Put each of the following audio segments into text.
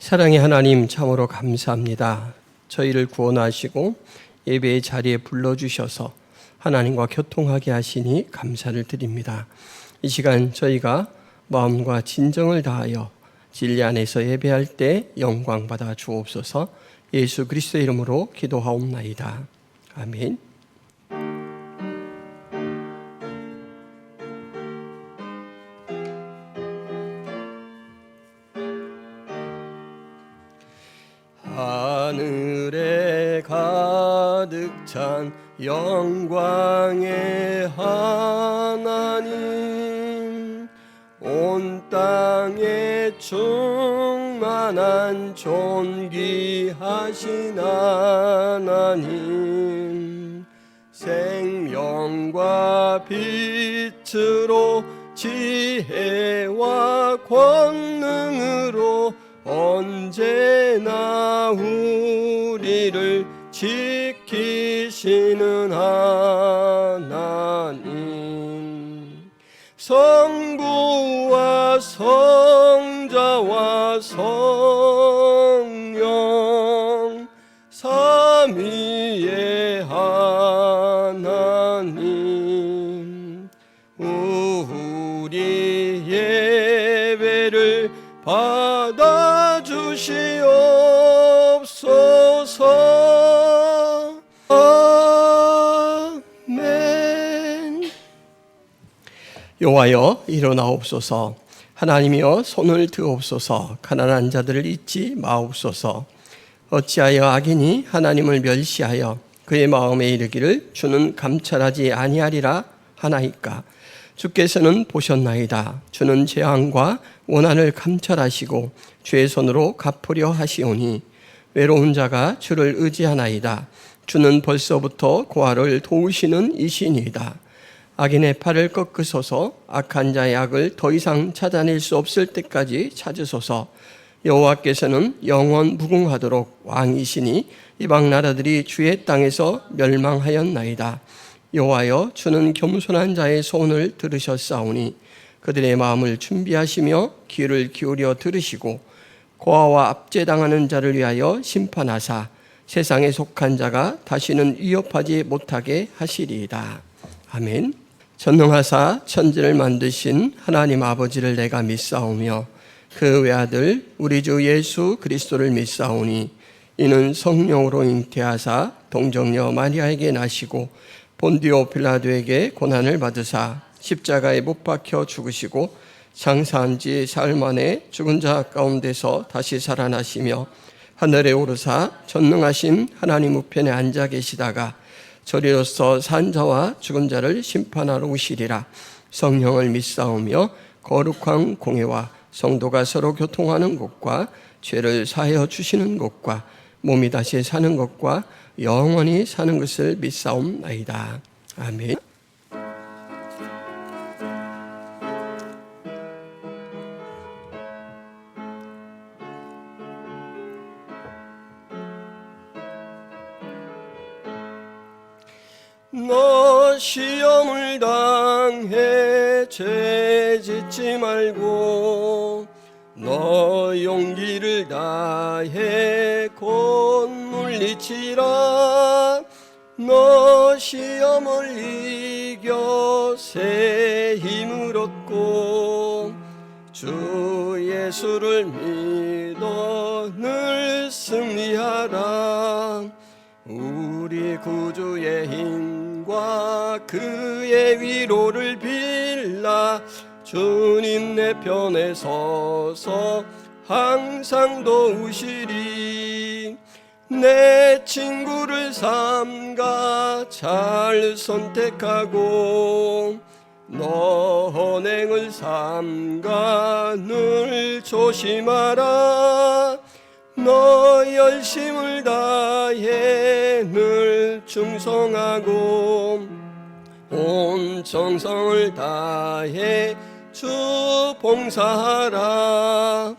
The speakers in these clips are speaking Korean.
사랑의 하나님, 참으로 감사합니다. 저희를 구원하시고 예배의 자리에 불러주셔서 하나님과 교통하게 하시니 감사를 드립니다. 이 시간 저희가 마음과 진정을 다하여 진리 안에서 예배할 때 영광 받아 주옵소서. 예수 그리스도의 이름으로 기도하옵나이다. 아멘. 하늘에 가득 찬 영광의 하나님, 온 땅에 충만한 존귀하신 하나님, 생명과 빛으로 지혜와 권능으로 언제나 우리를 지키시는 하나님, 성부와 성자와 성령 삼위의 하나님, 우리 예배를 받아주시옵소서. 아멘. 여호와여 일어나옵소서. 하나님이여 손을 드옵소서. 가난한 자들을 잊지 마옵소서. 어찌하여 악인이 하나님을 멸시하여 그의 마음에 이르기를 주는 감찰하지 아니하리라 하나이까. 주께서는 보셨나이다. 주는 재앙과 원한을 감찰하시고 주의 손으로 갚으려 하시오니 외로운 자가 주를 의지하나이다. 주는 벌써부터 고아를 도우시는 이신이다. 악인의 팔을 꺾으소서. 악한 자의 악을 더 이상 찾아낼 수 없을 때까지 찾으소서. 여호와께서는 영원 무궁하도록 왕이시니 이방 나라들이 주의 땅에서 멸망하였나이다. 여호와여 주는 겸손한 자의 소원을 들으셨사오니 그들의 마음을 준비하시며 귀를 기울여 들으시고 고아와 압제당하는 자를 위하여 심판하사 세상에 속한 자가 다시는 위협하지 못하게 하시리이다. 아멘. 전능하사 천지를 만드신 하나님 아버지를 내가 믿사오며 그 외아들 우리 주 예수 그리스도를 믿사오니 이는 성령으로 잉태하사 동정녀 마리아에게 나시고 본디오 빌라도에게 고난을 받으사 십자가에 못 박혀 죽으시고 장사한 지 사흘 만에 죽은 자 가운데서 다시 살아나시며 하늘에 오르사 전능하신 하나님 우편에 앉아 계시다가 저리로서 산 자와 죽은 자를 심판하러 오시리라. 성령을 믿사오며 거룩한 공회와 성도가 서로 교통하는 것과 죄를 사하여 주시는 것과 몸이 다시 사는 것과 영원히 사는 것을 믿사옵나이다. 아멘. 너 시험을 당해 죄 짓지 말고 너 용기를 다해 곧 물리치라. 너 시험을 이겨 새 힘을 얻고 주 예수를 믿어 늘 승리하라. 우리 구주의 힘과 그의 위로를 빌라. 주님 내 편에 서서 항상 도우시리. 내 친구를 삼가 잘 선택하고 너 언행을 삼가 늘 조심하라. 너 열심을 다해 늘 충성하고 온 정성을 다해 주 봉사하라.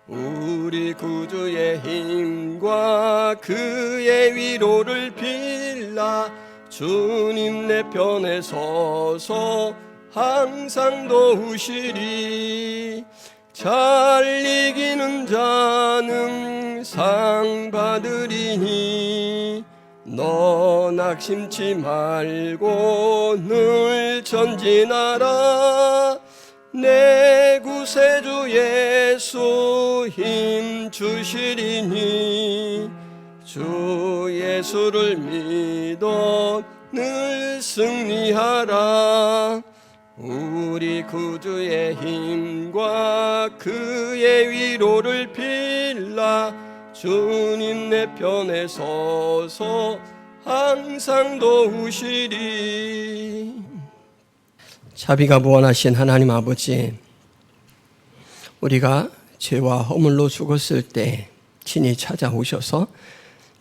우리 구주의 힘과 그의 위로를 빌라. 주님 내 편에 서서 항상 도우시리. 잘 이기는 자는 상 받으리니 너 낙심치 말고 늘 전진하라. 내 구세주 예수 힘 주시리니 주 예수를 믿어 늘 승리하라. 우리 구주의 힘과 그의 위로를 빌라. 주님 내 편에 서서 항상 도우시리. 자비가 무한하신 하나님 아버지, 우리가 죄와 허물로 죽었을 때 친히 찾아오셔서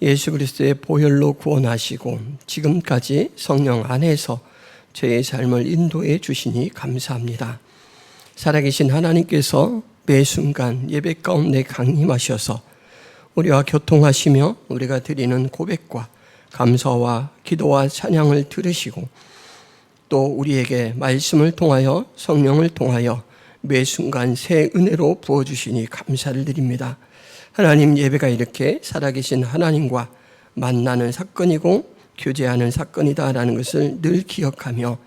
예수 그리스도의 보혈로 구원하시고 지금까지 성령 안에서 저의 삶을 인도해 주시니 감사합니다. 살아계신 하나님께서 매 순간 예배 가운데 강림하셔서 우리와 교통하시며 우리가 드리는 고백과 감사와 기도와 찬양을 들으시고 또 우리에게 말씀을 통하여 성령을 통하여 매 순간 새 은혜로 부어주시니 감사를 드립니다. 하나님, 예배가 이렇게 살아계신 하나님과 만나는 사건이고 교제하는 사건이다라는 것을 늘 기억하며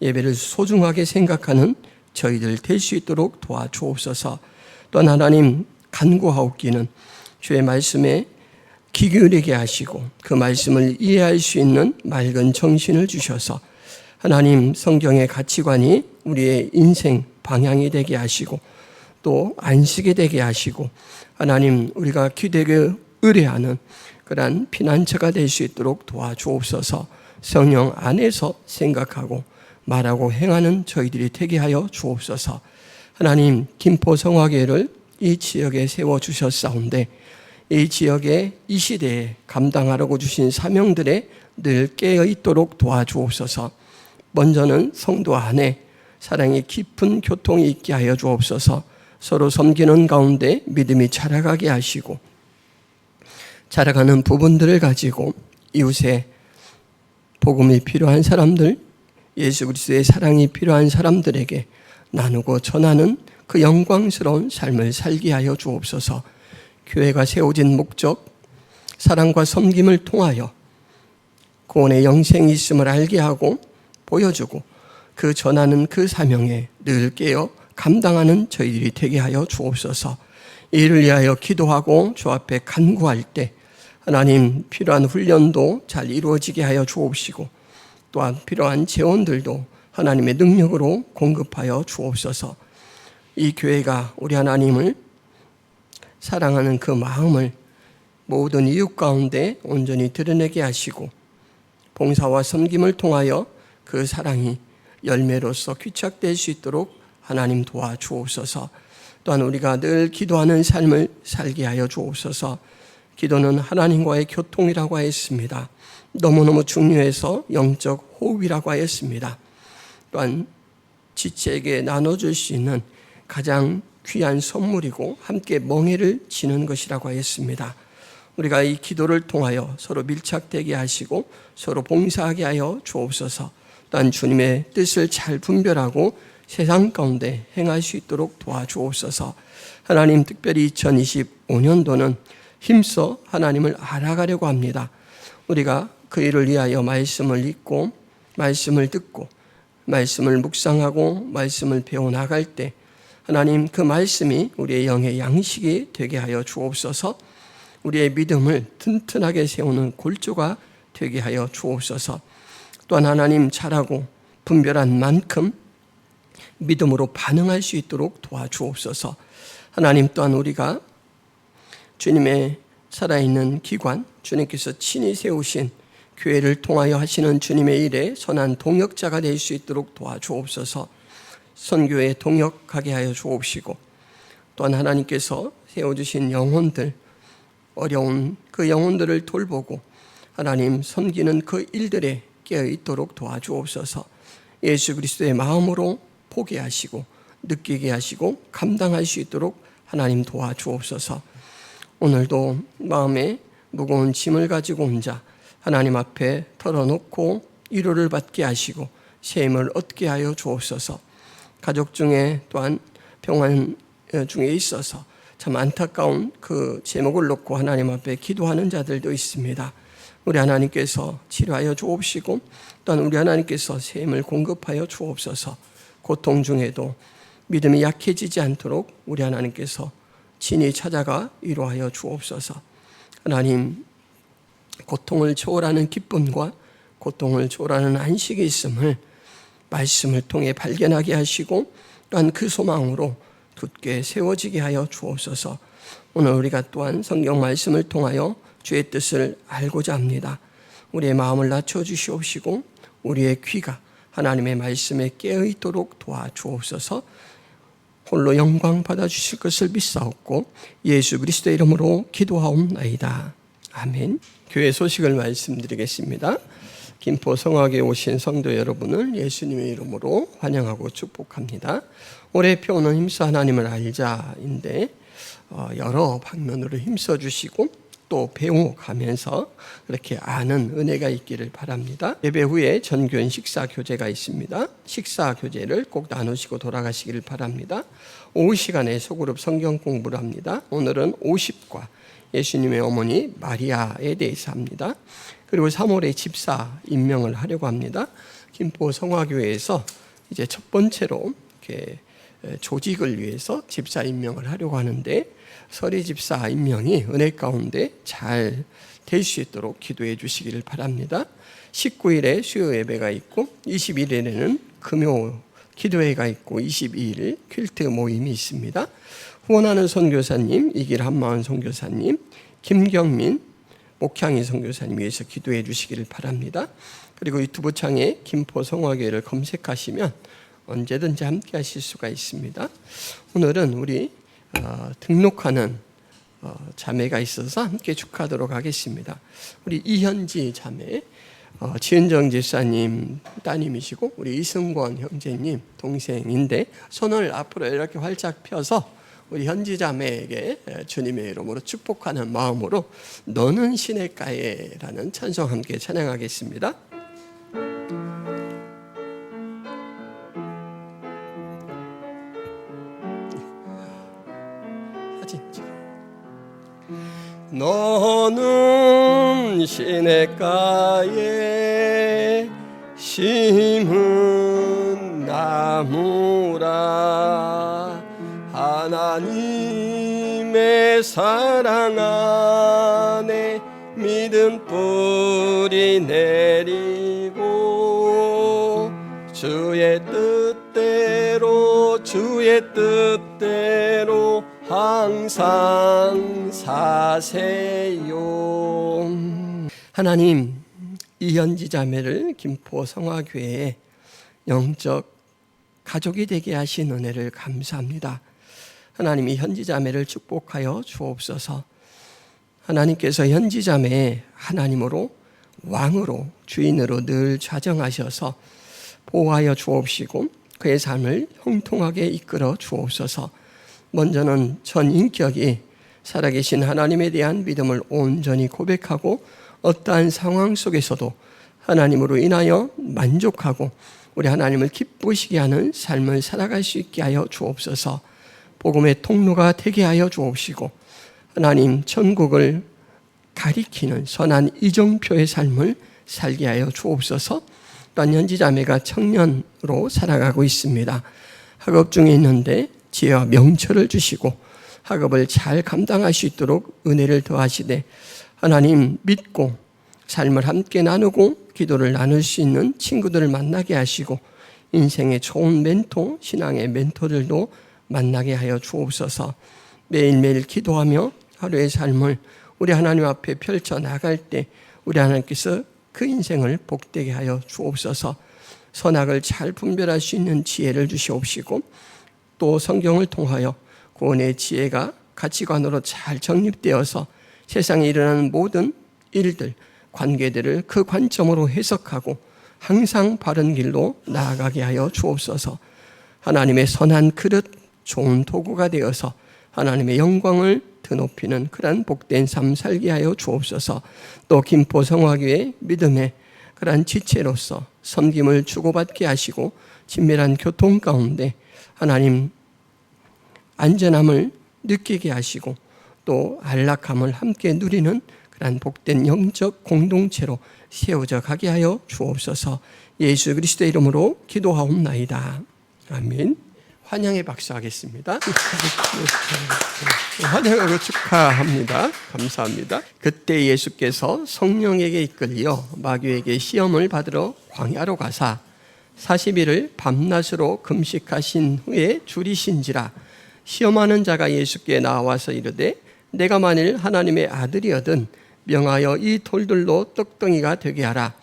예배를 소중하게 생각하는 저희들 될 수 있도록 도와주옵소서. 또한 하나님, 간구하옵기는 주의 말씀에 귀 기울이게 하시고 그 말씀을 이해할 수 있는 맑은 정신을 주셔서 하나님, 성경의 가치관이 우리의 인생 방향이 되게 하시고 또 안식이 되게 하시고 하나님, 우리가 기되게 의뢰하는 그러한 피난처가 될 수 있도록 도와주옵소서. 성령 안에서 생각하고 말하고 행하는 저희들이 되게 하여 주옵소서. 하나님, 김포 성화교회를 이 지역에 세워주셨사온데 이 지역에 이 시대에 감당하라고 주신 사명들에 늘 깨어있도록 도와주옵소서. 먼저는 성도 안에 사랑의 깊은 교통이 있게 하여 주옵소서. 서로 섬기는 가운데 믿음이 자라가게 하시고 자라가는 부분들을 가지고 이웃에 복음이 필요한 사람들, 예수 그리스도의 사랑이 필요한 사람들에게 나누고 전하는 그 영광스러운 삶을 살게 하여 주옵소서. 교회가 세워진 목적, 사랑과 섬김을 통하여 구원의 영생이 있음을 알게 하고 보여주고 그 전하는 그 사명에 늘 깨어 감당하는 저희들이 되게 하여 주옵소서. 이를 위하여 기도하고 주 앞에 간구할 때 하나님, 필요한 훈련도 잘 이루어지게 하여 주옵시고 또한 필요한 재원들도 하나님의 능력으로 공급하여 주옵소서. 이 교회가 우리 하나님을 사랑하는 그 마음을 모든 이웃 가운데 온전히 드러내게 하시고 봉사와 섬김을 통하여 그 사랑이 열매로서 귀착될 수 있도록 하나님 도와주옵소서. 또한 우리가 늘 기도하는 삶을 살게 하여 주옵소서. 기도는 하나님과의 교통이라고 하였습니다. 너무너무 중요해서 영적 호흡이라고 하였습니다. 또한 지체에게 나눠줄 수 있는 가장 귀한 선물이고 함께 멍에를 지는 것이라고 하였습니다. 우리가 이 기도를 통하여 서로 밀착되게 하시고 서로 봉사하게 하여 주옵소서. 또한 주님의 뜻을 잘 분별하고 세상 가운데 행할 수 있도록 도와주옵소서. 하나님, 특별히 2025년도는 힘써 하나님을 알아가려고 합니다. 우리가 그 일을 위하여 말씀을 읽고 말씀을 듣고 말씀을 묵상하고 말씀을 배워나갈 때 하나님, 그 말씀이 우리의 영의 양식이 되게 하여 주옵소서. 우리의 믿음을 튼튼하게 세우는 골조가 되게 하여 주옵소서. 또한 하나님, 잘하고 분별한 만큼 믿음으로 반응할 수 있도록 도와주옵소서. 하나님, 또한 우리가 주님의 살아있는 기관, 주님께서 친히 세우신 교회를 통하여 하시는 주님의 일에 선한 동역자가 될 수 있도록 도와주옵소서. 선교에 동역하게 하여 주옵시고 또한 하나님께서 세워주신 영혼들, 어려운 그 영혼들을 돌보고 하나님 섬기는 그 일들에 깨어있도록 도와주옵소서. 예수 그리스도의 마음으로 보게 하시고 느끼게 하시고 감당할 수 있도록 하나님 도와주옵소서. 오늘도 마음에 무거운 짐을 가지고 온 자 하나님 앞에 털어놓고 위로를 받게 하시고 새 힘을 얻게 하여 주옵소서. 가족 중에 또한 병환 중에 있어서 참 안타까운 그 제목을 놓고 하나님 앞에 기도하는 자들도 있습니다. 우리 하나님께서 치료하여 주옵시고 또한 우리 하나님께서 샘을 공급하여 주옵소서. 고통 중에도 믿음이 약해지지 않도록 우리 하나님께서 친히 찾아가 위로하여 주옵소서. 하나님, 고통을 초월하는 기쁨과 고통을 초월하는 안식이 있음을 말씀을 통해 발견하게 하시고 또한 그 소망으로 굳게 세워지게 하여 주옵소서. 오늘 우리가 또한 성경 말씀을 통하여 주의 뜻을 알고자 합니다. 우리의 마음을 낮춰주시옵시고 우리의 귀가 하나님의 말씀에 깨어있도록 도와주옵소서. 홀로 영광 받아주실 것을 믿사옵고 예수 그리스도의 이름으로 기도하옵나이다. 아멘. 교회 소식을 말씀드리겠습니다. 김포 성화교에 오신 성도 여러분을 예수님의 이름으로 환영하고 축복합니다. 올해 표어는 힘써 하나님을 알자인데 여러 방면으로 힘써 주시고 또 배워가면서 그렇게 아는 은혜가 있기를 바랍니다. 예배 후에 전교인 식사 교제가 있습니다. 식사 교제를 꼭 나누시고 돌아가시기를 바랍니다. 오후 시간에 소그룹 성경 공부를 합니다. 오늘은 50과 예수님의 어머니 마리아에 대해서 합니다. 그리고 3월에 집사 임명을 하려고 합니다. 김포 성화교회에서 이제 첫 번째로 이렇게 조직을 위해서 집사 임명을 하려고 하는데 서리 집사 임명이 은혜 가운데 잘 될 수 있도록 기도해 주시기를 바랍니다. 19일에 수요 예배가 있고 21일에는 금요 기도회가 있고 22일 퀼트 모임이 있습니다. 후원하는 선교사님, 이길 한마은 선교사님, 김경민 목향이 선교사님 위해서 기도해 주시기를 바랍니다. 그리고 유튜브 창에 김포 성화교회를 검색하시면 언제든지 함께 하실 수가 있습니다. 오늘은 우리 등록하는 자매가 있어서 함께 축하하도록 하겠습니다. 우리 이현지 자매, 지은정 집사님 따님이시고 우리 이승권 형제님 동생인데 손을 앞으로 이렇게 활짝 펴서 우리 현지 자매에게 주님의 이름으로 축복하는 마음으로 너는 시냇가에라는 찬송 함께 찬양하겠습니다. 너는 시냇가에 심은 나무라 하나님의 사랑 안에 믿음 뿌리 내리고 주의 뜻대로 항상 사세요. 하나님, 이현지 자매를 김포 성화교회에 영적 가족이 되게 하신 은혜를 감사합니다. 하나님, 이 현지 자매를 축복하여 주옵소서. 하나님께서 현지 자매의 하나님으로 왕으로 주인으로 늘 좌정하셔서 보호하여 주옵시고 그의 삶을 형통하게 이끌어 주옵소서. 먼저는 전 인격이 살아계신 하나님에 대한 믿음을 온전히 고백하고 어떠한 상황 속에서도 하나님으로 인하여 만족하고 우리 하나님을 기쁘시게 하는 삶을 살아갈 수 있게 하여 주옵소서. 복음의 통로가 되게 하여 주옵시고 하나님 천국을 가리키는 선한 이정표의 삶을 살게 하여 주옵소서. 또한 현지 자매가 청년으로 살아가고 있습니다. 학업 중에 있는데 지혜와 명철을 주시고 학업을 잘 감당할 수 있도록 은혜를 더하시되 하나님 믿고 삶을 함께 나누고 기도를 나눌 수 있는 친구들을 만나게 하시고 인생의 좋은 멘토, 신앙의 멘토들도 만나게 하여 주옵소서. 매일매일 기도하며 하루의 삶을 우리 하나님 앞에 펼쳐 나갈 때 우리 하나님께서 그 인생을 복되게 하여 주옵소서. 선악을 잘 분별할 수 있는 지혜를 주시옵시고 또 성경을 통하여 구원의 지혜가 가치관으로 잘 정립되어서 세상에 일어나는 모든 일들, 관계들을 그 관점으로 해석하고 항상 바른 길로 나아가게 하여 주옵소서. 하나님의 선한 그릇, 좋은 도구가 되어서 하나님의 영광을 드높이는 그러한 복된 삶 살게 하여 주옵소서. 또 김포 성화교회 믿음의 그러한 지체로서 섬김을 주고받게 하시고 친밀한 교통 가운데 하나님 안전함을 느끼게 하시고 또 안락함을 함께 누리는 그러한 복된 영적 공동체로 세워져 가게 하여 주옵소서. 예수 그리스도의 이름으로 기도하옵나이다. 아멘. 환영의 박수 하겠습니다. 환영하고 축하합니다. 감사합니다. 그때 예수께서 성령에게 이끌려 마귀에게 시험을 받으러 광야로 가사 40일을 밤낮으로 금식하신 후에 줄이신지라. 시험하는 자가 예수께 나와서 이르되 내가 만일 하나님의 아들이거든 명하여 이 돌들로 떡덩이가 되게 하라.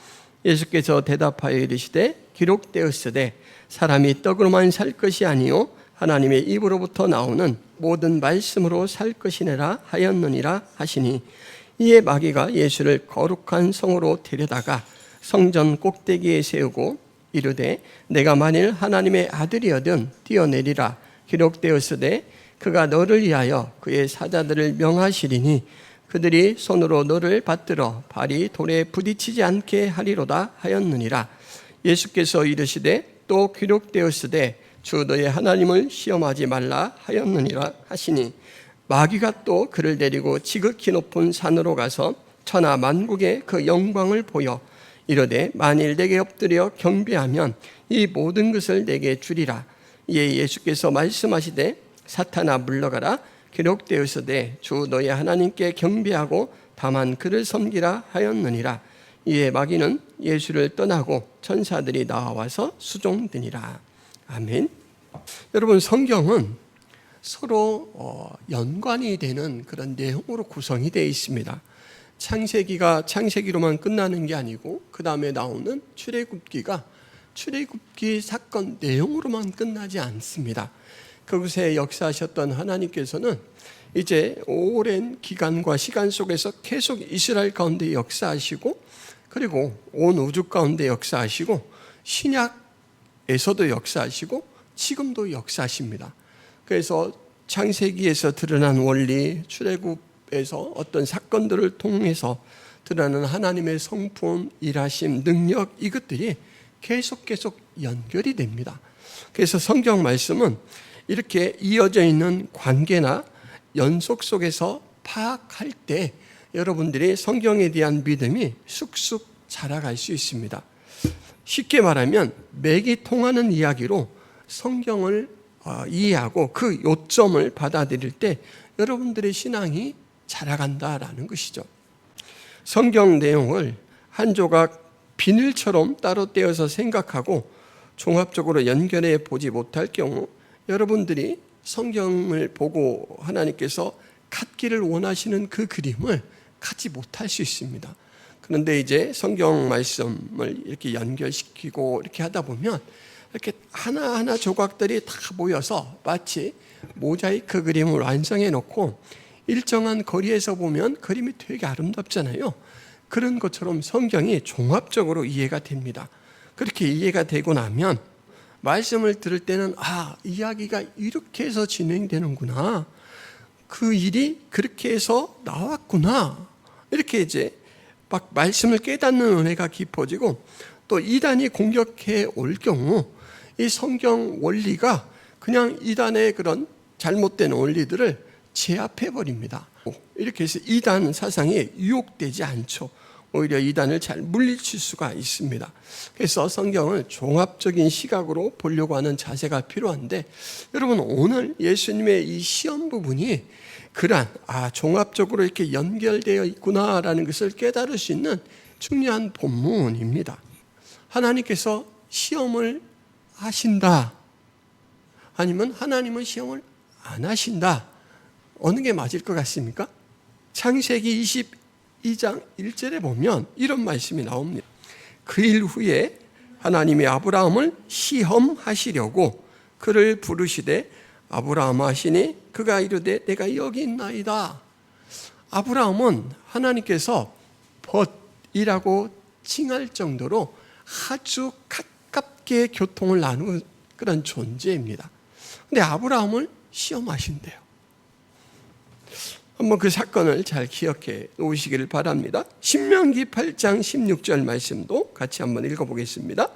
예수께서 대답하여 이르시되 기록되었으되 사람이 떡으로만 살 것이 아니요 하나님의 입으로부터 나오는 모든 말씀으로 살 것이니라 하였느니라 하시니, 이에 마귀가 예수를 거룩한 성으로 데려다가 성전 꼭대기에 세우고 이르되 내가 만일 하나님의 아들이거든 뛰어내리라. 기록되었으되 그가 너를 위하여 그의 사자들을 명하시리니 그들이 손으로 너를 받들어 발이 돌에 부딪히지 않게 하리로다 하였느니라. 예수께서 이르시되 또 기록되었으되 주 너의 하나님을 시험하지 말라 하였느니라 하시니, 마귀가 또 그를 데리고 지극히 높은 산으로 가서 천하 만국의 그 영광을 보여 이르되 만일 내게 엎드려 경배하면 이 모든 것을 내게 주리라. 이에 예수께서 말씀하시되 사탄아 물러가라. 기록되었으되 주 너의 하나님께 경배하고 다만 그를 섬기라 하였느니라. 이에 마귀는 예수를 떠나고 천사들이 나와서 수종드니라. 아멘. 여러분, 성경은 서로 연관이 되는 그런 내용으로 구성이 되어 있습니다. 창세기가 창세기로만 끝나는 게 아니고 그 다음에 나오는 출애굽기가 출애굽기 사건 내용으로만 끝나지 않습니다. 그곳에 역사하셨던 하나님께서는 이제 오랜 기간과 시간 속에서 계속 이스라엘 가운데 역사하시고, 그리고 온 우주 가운데 역사하시고, 신약에서도 역사하시고 지금도 역사하십니다. 그래서 창세기에서 드러난 원리, 출애굽에서 어떤 사건들을 통해서 드러나는 하나님의 성품, 일하심, 능력, 이것들이 계속 연결이 됩니다. 그래서 성경 말씀은 이렇게 이어져 있는 관계나 연속 속에서 파악할 때 여러분들이 성경에 대한 믿음이 쑥쑥 자라갈 수 있습니다. 쉽게 말하면 맥이 통하는 이야기로 성경을 이해하고 그 요점을 받아들일 때 여러분들의 신앙이 자라간다라는 것이죠. 성경 내용을 한 조각 비늘처럼 따로 떼어서 생각하고 종합적으로 연결해 보지 못할 경우 여러분들이 성경을 보고 하나님께서 갖기를 원하시는 그 그림을 갖지 못할 수 있습니다. 그런데 이제 성경 말씀을 이렇게 연결시키고 이렇게 하다 보면 이렇게 하나하나 조각들이 다 모여서 마치 모자이크 그림을 완성해 놓고 일정한 거리에서 보면 그림이 되게 아름답잖아요. 그런 것처럼 성경이 종합적으로 이해가 됩니다. 그렇게 이해가 되고 나면 말씀을 들을 때는 이야기가 이렇게 해서 진행되는구나, 그 일이 그렇게 해서 나왔구나, 이렇게 이제 막 말씀을 깨닫는 은혜가 깊어지고, 또 이단이 공격해 올 경우 이 성경 원리가 그냥 이단의 그런 잘못된 원리들을 제압해 버립니다. 이렇게 해서 이단 사상에 유혹되지 않죠. 오히려 이단을 잘 물리칠 수가 있습니다. 그래서 성경을 종합적인 시각으로 보려고 하는 자세가 필요한데, 여러분 오늘 예수님의 이 시험 부분이 그러한 종합적으로 이렇게 연결되어 있구나라는 것을 깨달을 수 있는 중요한 본문입니다. 하나님께서 시험을 하신다, 아니면 하나님은 시험을 안 하신다, 어느 게 맞을 것 같습니까? 창세기 22장 1절에 보면 이런 말씀이 나옵니다. 그 일 후에 하나님이 아브라함을 시험하시려고 그를 부르시되 아브라함 하시니 그가 이르되 내가 여기 있나이다. 아브라함은 하나님께서 벗이라고 칭할 정도로 아주 가깝게 교통을 나누는 그런 존재입니다. 근데 아브라함을 시험하신대요. 한번 그 사건을 잘 기억해 놓으시기를 바랍니다. 신명기 8장 16절 말씀도 같이 한번 읽어보겠습니다.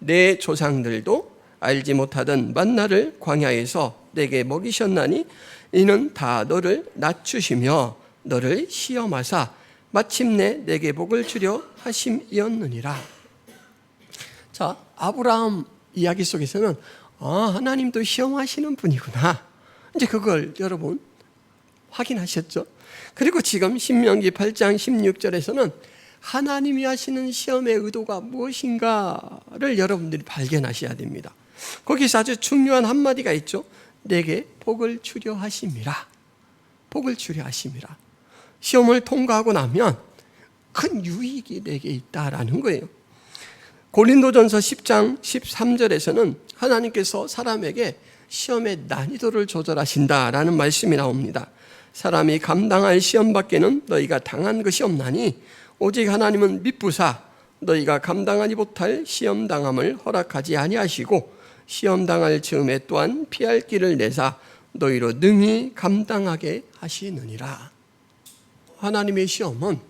내 조상들도 알지 못하던 만나를 광야에서 내게 먹이셨나니 이는 다 너를 낮추시며 너를 시험하사 마침내 내게 복을 주려 하심이었느니라. 자, 아브라함 이야기 속에서는 하나님도 시험하시는 분이구나, 이제 그걸 여러분 확인하셨죠? 그리고 지금 신명기 8장 16절에서는 하나님이 하시는 시험의 의도가 무엇인가를 여러분들이 발견하셔야 됩니다. 거기서 아주 중요한 한마디가 있죠. 내게 복을 주려 하심이라. 복을 주려 하심이라. 시험을 통과하고 나면 큰 유익이 내게 있다라는 거예요. 고린도전서 10장 13절에서는 하나님께서 사람에게 시험의 난이도를 조절하신다라는 말씀이 나옵니다. 사람이 감당할 시험 밖에는 너희가 당한 것이 없나니 오직 하나님은 미쁘사 너희가 감당하지 못할 시험 당함을 허락하지 아니하시고 시험 당할 즈음에 또한 피할 길을 내사 너희로 능히 감당하게 하시느니라. 하나님의 시험은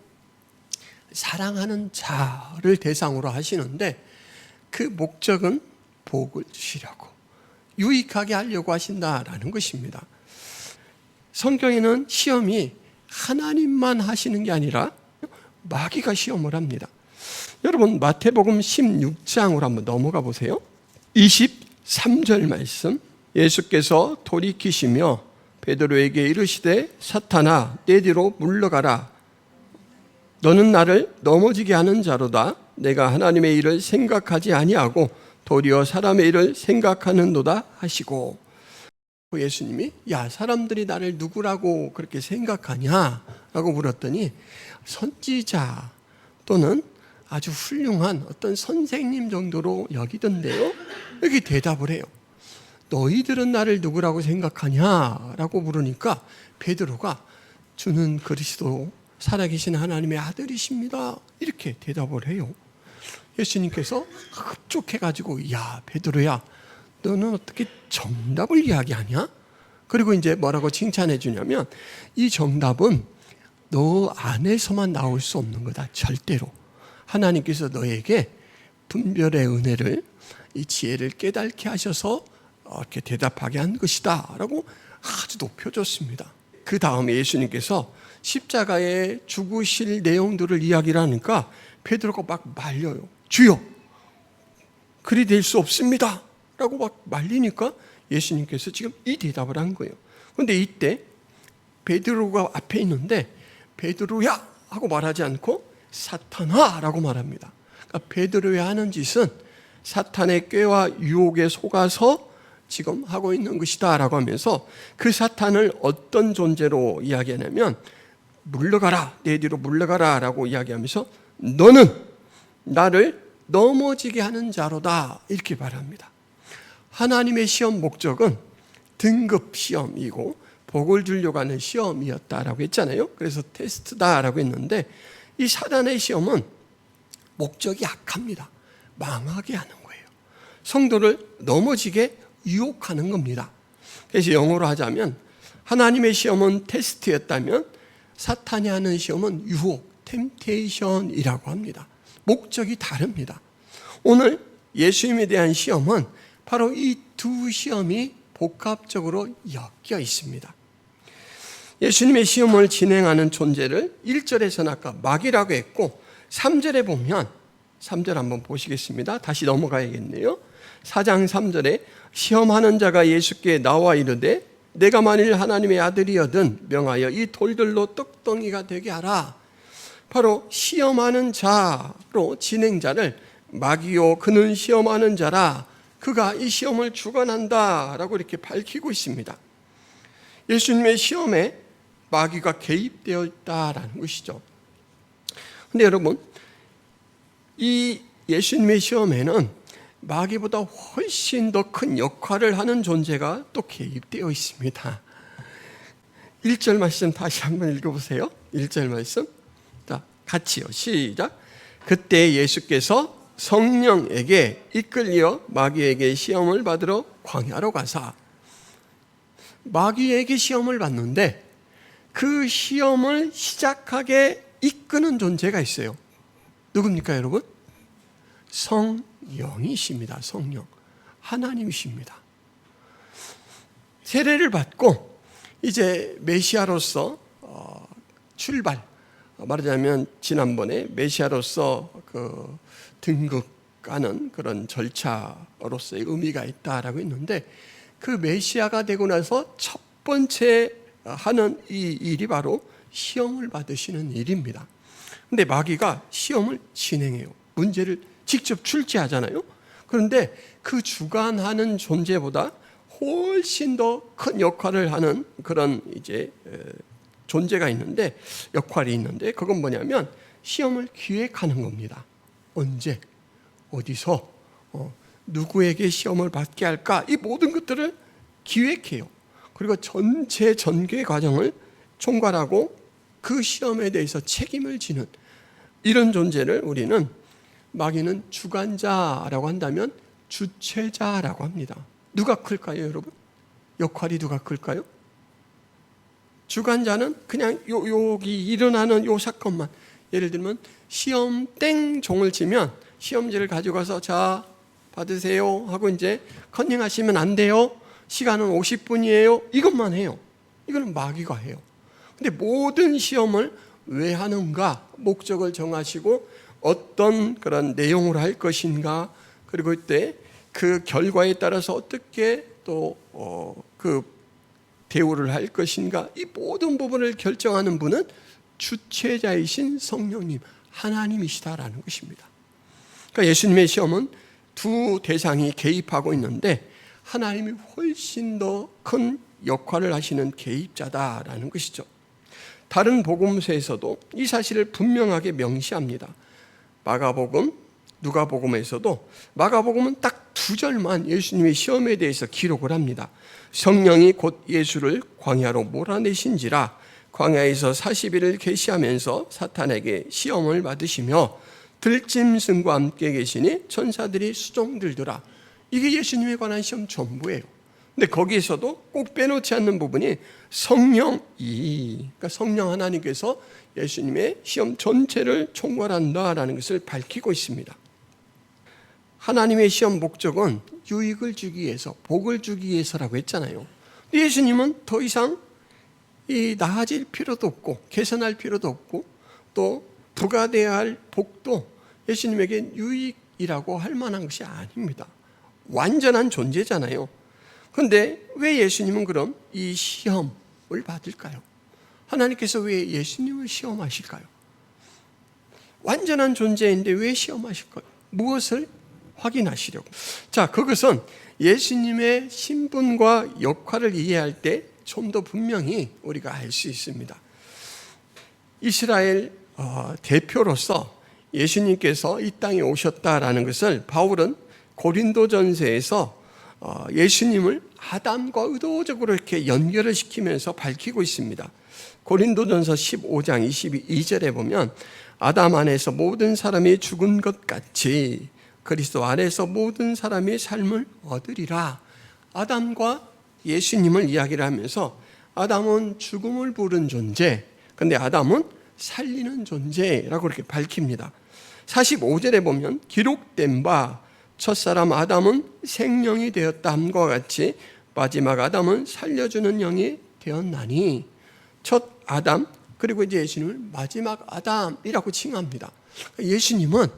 사랑하는 자를 대상으로 하시는데 그 목적은 복을 주시려고, 유익하게 하려고 하신다라는 것입니다. 성경에는 시험이 하나님만 하시는 게 아니라 마귀가 시험을 합니다. 여러분 마태복음 16장으로 한번 넘어가 보세요. 23절 말씀, 예수께서 돌이키시며 베드로에게 이르시되 사탄아 내 뒤로 물러가라. 너는 나를 넘어지게 하는 자로다. 내가 하나님의 일을 생각하지 아니하고 도리어 사람의 일을 생각하는도다 하시고, 예수님이 야 사람들이 나를 누구라고 그렇게 생각하냐 라고 물었더니 선지자 또는 아주 훌륭한 어떤 선생님 정도로 여기던데요, 이렇게 대답을 해요. 너희들은 나를 누구라고 생각하냐 라고 물으니까 베드로가 주는 그리스도 살아계신 하나님의 아들이십니다 이렇게 대답을 해요. 예수님께서 흡족해가지고 야 베드로야 너는 어떻게 정답을 이야기하냐? 그리고 이제 뭐라고 칭찬해 주냐면 이 정답은 너 안에서만 나올 수 없는 거다. 절대로 하나님께서 너에게 분별의 은혜를, 이 지혜를 깨닫게 하셔서 이렇게 대답하게 한 것이다 라고 아주 높여줬습니다. 그 다음에 예수님께서 십자가에 죽으실 내용들을 이야기를 하니까 베드로가 막 말려요. 주여 그리 될 수 없습니다 라고 막 말리니까 예수님께서 지금 이 대답을 한 거예요. 그런데 이때 베드로가 앞에 있는데 베드로야 하고 말하지 않고 사탄아 라고 말합니다. 그러니까 베드로의 하는 짓은 사탄의 꾀와 유혹에 속아서 지금 하고 있는 것이다 라고 하면서 그 사탄을 어떤 존재로 이야기하냐면 물러가라, 내 뒤로 물러가라 라고 이야기하면서 너는 나를 넘어지게 하는 자로다 이렇게 말합니다. 하나님의 시험 목적은 등급 시험이고 복을 주려고 하는 시험이었다라고 했잖아요. 그래서 테스트다라고 했는데 이 사단의 시험은 목적이 악합니다. 망하게 하는 거예요. 성도를 넘어지게 유혹하는 겁니다. 그래서 영어로 하자면 하나님의 시험은 테스트였다면 사탄이 하는 시험은 유혹, 템테이션이라고 합니다. 목적이 다릅니다. 오늘 예수님에 대한 시험은 바로 이 두 시험이 복합적으로 엮여 있습니다. 예수님의 시험을 진행하는 존재를 1절에서는 아까 마귀라고 했고 3절에 보면 3절 한번 보시겠습니다. 다시 넘어가야겠네요. 4장 3절에 시험하는 자가 예수께 나와 이르되 내가 만일 하나님의 아들이여든 명하여 이 돌들로 떡덩이가 되게 하라. 바로 시험하는 자로 진행자를 마귀요 그는 시험하는 자라, 그가 이 시험을 주관한다 라고 이렇게 밝히고 있습니다. 예수님의 시험에 마귀가 개입되어 있다라는 것이죠. 그런데 여러분 이 예수님의 시험에는 마귀보다 훨씬 더 큰 역할을 하는 존재가 또 개입되어 있습니다. 1절 말씀 다시 한번 읽어보세요. 1절 말씀 자, 같이요. 시작. 그때 예수께서 성령에게 이끌려 마귀에게 시험을 받으러 광야로 가사. 마귀에게 시험을 받는데 그 시험을 시작하게 이끄는 존재가 있어요. 누굽니까 여러분? 성령이십니다. 성령. 하나님이십니다. 세례를 받고 이제 메시아로서 출발, 말하자면 지난번에 메시아로서 그 등극하는 그런 절차로서의 의미가 있다라고 했는데, 그 메시아가 되고 나서 첫 번째 하는 이 일이 바로 시험을 받으시는 일입니다. 근데 마귀가 시험을 진행해요. 문제를 직접 출제하잖아요. 그런데 그 주관하는 존재보다 훨씬 더 큰 역할을 하는 그런 이제 존재가 있는데, 역할이 있는데, 그건 뭐냐면 시험을 기획하는 겁니다. 언제, 어디서, 누구에게 시험을 받게 할까, 이 모든 것들을 기획해요. 그리고 전체 전개 과정을 총괄하고 그 시험에 대해서 책임을 지는 이런 존재를 우리는, 마귀는 주관자라고 한다면 주체자라고 합니다. 누가 클까요, 여러분? 역할이 누가 클까요? 주관자는 그냥 여기 일어나는 요 사건만, 예를 들면 시험 땡 종을 치면 시험지를 가져가서 자 받으세요 하고 이제 컨닝하시면 안 돼요, 시간은 50분이에요, 이것만 해요. 이거는 마귀가 해요. 근데 모든 시험을 왜 하는가, 목적을 정하시고 어떤 그런 내용으로 할 것인가, 그리고 그때 그 결과에 따라서 어떻게 또 그 대우를 할 것인가, 이 모든 부분을 결정하는 분은 주체자이신 성령님, 하나님이시다라는 것입니다. 그러니까 예수님의 시험은 두 대상이 개입하고 있는데, 하나님이 훨씬 더 큰 역할을 하시는 개입자다라는 것이죠. 다른 복음서에서도 이 사실을 분명하게 명시합니다. 마가복음, 누가복음에서도, 마가복음은 딱 2절만 예수님의 시험에 대해서 기록을 합니다. 성령이 곧 예수를 광야로 몰아내신지라 광야에서 40일을 계시하면서 사탄에게 시험을 받으시며 들짐승과 함께 계시니 천사들이 수종들더라. 이게 예수님에 관한 시험 전부예요. 근데 거기에서도 꼭 빼놓지 않는 부분이 그러니까 성령 하나님께서 예수님의 시험 전체를 총괄한다라는 것을 밝히고 있습니다. 하나님의 시험 목적은 유익을 주기 위해서, 복을 주기 위해서라고 했잖아요. 예수님은 더 이상 나아질 필요도 없고 개선할 필요도 없고 또 부과되어야 할 복도 예수님에게 유익이라고 할 만한 것이 아닙니다. 완전한 존재잖아요. 그런데 왜 예수님은 그럼 이 시험을 받을까요? 하나님께서 왜 예수님을 시험하실까요? 완전한 존재인데 왜 시험하실까요? 무엇을 확인하시려고? 자, 그것은 예수님의 신분과 역할을 이해할 때 좀 더 분명히 우리가 알 수 있습니다. 이스라엘 대표로서 예수님께서 이 땅에 오셨다라는 것을 바울은 고린도전서에서 예수님을 아담과 의도적으로 이렇게 연결을 시키면서 밝히고 있습니다. 고린도전서 15장 22절에 보면, 아담 안에서 모든 사람이 죽은 것 같이 그리스도 안에서 모든 사람이 삶을 얻으리라. 아담과 예수님을 이야기를 하면서, 아담은 죽음을 부른 존재, 근데 아담은 살리는 존재라고 이렇게 밝힙니다. 45절에 보면, 기록된 바 첫사람 아담은 생명이 되었다함과 같이 마지막 아담은 살려주는 영이 되었나니, 첫 아담, 그리고 이제 예수님을 마지막 아담이라고 칭합니다. 예수님은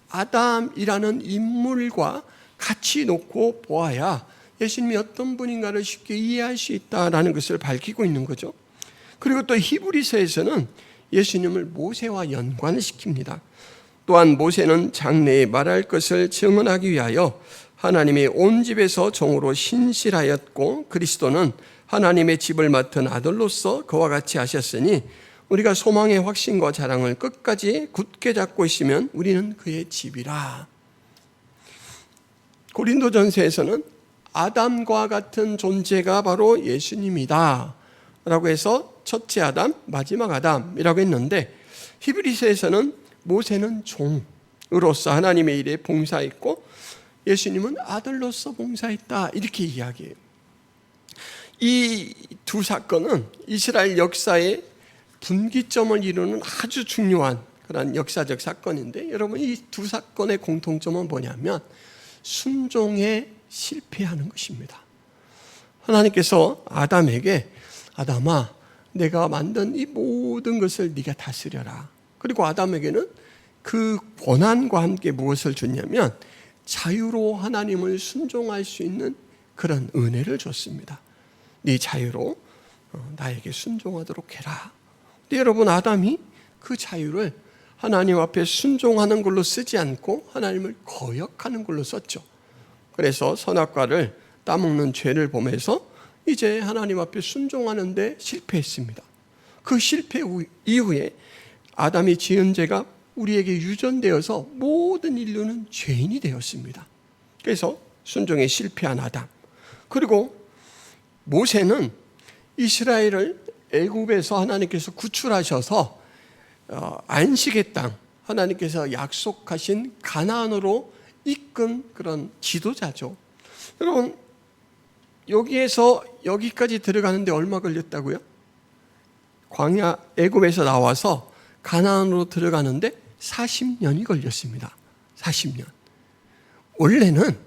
아담이라는 인물과 같이 놓고 보아야 예수님이 어떤 분인가를 쉽게 이해할 수 있다라는 것을 밝히고 있는 거죠. 그리고 또 히브리서에서는 예수님을 모세와 연관을 시킵니다. 또한 모세는 장래에 말할 것을 증언하기 위하여 하나님의 온 집에서 종으로 신실하였고, 그리스도는 하나님의 집을 맡은 아들로서 그와 같이 하셨으니, 우리가 소망의 확신과 자랑을 끝까지 굳게 잡고 있으면 우리는 그의 집이라. 고린도전서에서는 아담과 같은 존재가 바로 예수님이다 라고 해서 첫째 아담, 마지막 아담이라고 했는데, 히브리서에서는 모세는 종으로서 하나님의 일에 봉사했고 예수님은 아들로서 봉사했다, 이렇게 이야기해요. 이 두 사건은 이스라엘 역사의 분기점을 이루는 아주 중요한 그런 역사적 사건인데, 여러분 이 두 사건의 공통점은 뭐냐면 순종의 실패하는 것입니다. 하나님께서 아담에게 아담아, 내가 만든 이 모든 것을 네가 다스려라. 그리고 아담에게는 그 권한과 함께 무엇을 줬냐면 자유로 하나님을 순종할 수 있는 그런 은혜를 줬습니다. 네 자유로 나에게 순종하도록 해라. 근데 여러분, 아담이 그 자유를 하나님 앞에 순종하는 걸로 쓰지 않고 하나님을 거역하는 걸로 썼죠. 그래서 선악과를 따먹는 죄를 보면서 이제 하나님 앞에 순종하는데 실패했습니다. 그 실패 이후에 아담이 지은 죄가 우리에게 유전되어서 모든 인류는 죄인이 되었습니다. 그래서 순종에 실패한 아담. 그리고 모세는 이스라엘을 애굽에서 하나님께서 구출하셔서 안식의 땅, 하나님께서 약속하신 가나안으로 이끈 그런 지도자죠. 여러분, 여기에서 여기까지 들어가는데 얼마 걸렸다고요? 광야 애굽에서 나와서 가나안으로 들어가는데 40년이 걸렸습니다. 40년. 원래는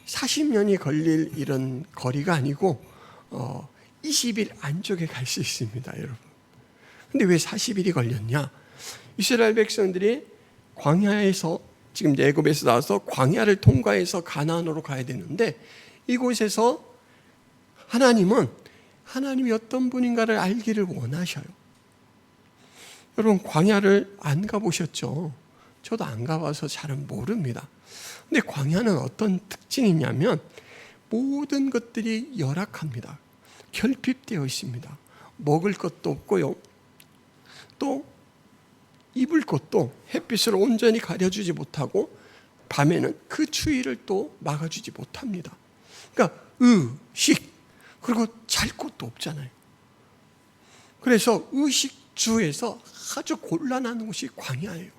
40년이 걸릴 이런 거리가 아니고 20일 안쪽에 갈 수 있습니다, 여러분. 근데 왜 40일이 걸렸냐? 이스라엘 백성들이 광야에서, 지금 애굽에서 나와서 광야를 통과해서 가나안으로 가야 되는데, 이곳에서 하나님이 어떤 분인가를 알기를 원하셔요. 여러분, 광야를 안 가보셨죠? 저도 안 가봐서 잘은 모릅니다. 근데 광야는 어떤 특징이 있냐면 모든 것들이 열악합니다. 결핍되어 있습니다. 먹을 것도 없고요, 또 입을 것도 햇빛을 온전히 가려주지 못하고 밤에는 그 추위를 또 막아주지 못합니다. 그러니까 의식, 그리고 잘 곳도 없잖아요. 그래서 의식주에서 아주 곤란한 곳이 광야예요.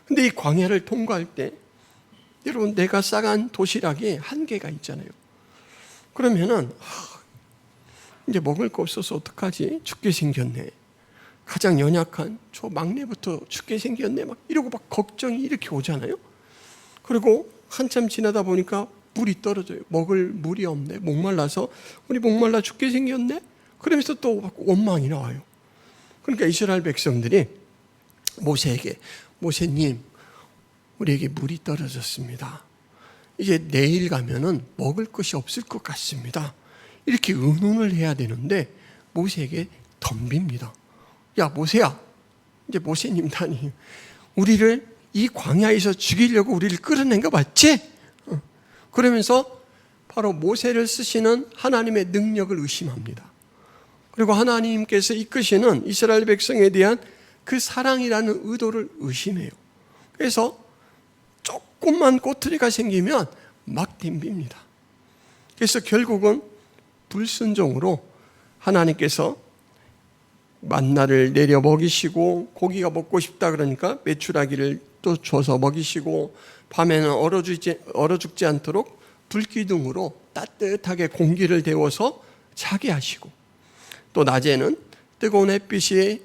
근데 이 광야를 통과할 때 여러분, 내가 싸간 도시락이 한계가 있잖아요. 그러면은 이제 먹을 거 없어서 어떡하지? 죽게 생겼네. 가장 연약한 저 막내부터 죽게 생겼네. 막 이러고 막 걱정이 이렇게 오잖아요. 그리고 한참 지나다 보니까 물이 떨어져요. 먹을 물이 없네. 목말라서 우리 목말라 죽게 생겼네. 그러면서 또 원망이 나와요. 그러니까 이스라엘 백성들이 모세에게, 모세님, 우리에게 물이 떨어졌습니다. 이제 내일 가면은 먹을 것이 없을 것 같습니다. 이렇게 의논을 해야 되는데 모세에게 덤빕니다. 야, 모세야, 이제 모세님다니, 우리를 이 광야에서 죽이려고 우리를 끌어낸 거 맞지? 그러면서 바로 모세를 쓰시는 하나님의 능력을 의심합니다. 그리고 하나님께서 이끄시는 이스라엘 백성에 대한 그 사랑이라는 의도를 의심해요. 그래서 조금만 꼬투리가 생기면 막 덤빕니다. 그래서 결국은 불순종으로 하나님께서 만나를 내려 먹이시고, 고기가 먹고 싶다 그러니까 메추라기를 또 줘서 먹이시고, 밤에는 얼어 죽지 않도록 불기둥으로 따뜻하게 공기를 데워서 자게 하시고, 또 낮에는 뜨거운 햇빛이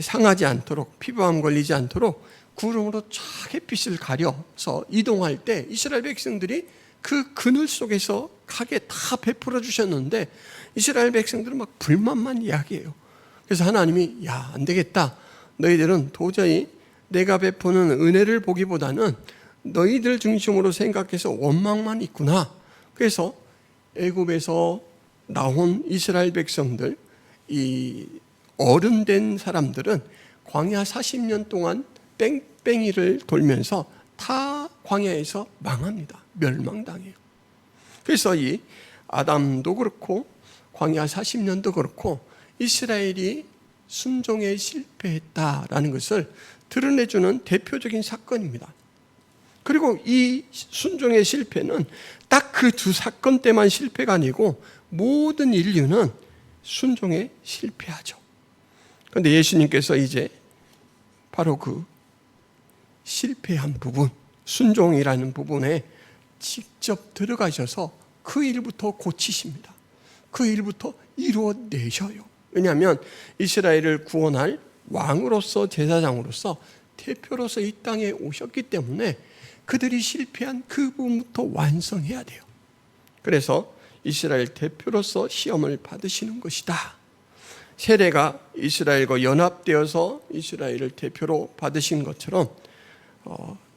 상하지 않도록, 피부암 걸리지 않도록 구름으로 쫙 햇빛을 가려서 이동할 때 이스라엘 백성들이 그 그늘 속에서 가게 다 베풀어 주셨는데 이스라엘 백성들은 막 불만만 이야기해요. 그래서 하나님이, 야, 안 되겠다. 너희들은 도저히 내가 베푸는 은혜를 보기보다는 너희들 중심으로 생각해서 원망만 있구나. 그래서 애굽에서 나온 이스라엘 백성들, 이 어른된 사람들은 광야 40년 동안 뺑뺑이를 돌면서 다 광야에서 망합니다. 멸망당해요. 그래서 이 아담도 그렇고 광야 40년도 그렇고 이스라엘이 순종에 실패했다라는 것을 드러내주는 대표적인 사건입니다. 그리고 이 순종의 실패는 딱 그 두 사건 때만 실패가 아니고 모든 인류는 순종에 실패하죠. 그런데 예수님께서 이제 바로 그 실패한 부분, 순종이라는 부분에 직접 들어가셔서 그 일부터 고치십니다. 그 일부터 이루어내셔요. 왜냐하면 이스라엘을 구원할 왕으로서, 제사장으로서, 대표로서 이 땅에 오셨기 때문에 그들이 실패한 그 부분부터 완성해야 돼요. 그래서 이스라엘 대표로서 시험을 받으시는 것이다. 세례가 이스라엘과 연합되어서 이스라엘을 대표로 받으신 것처럼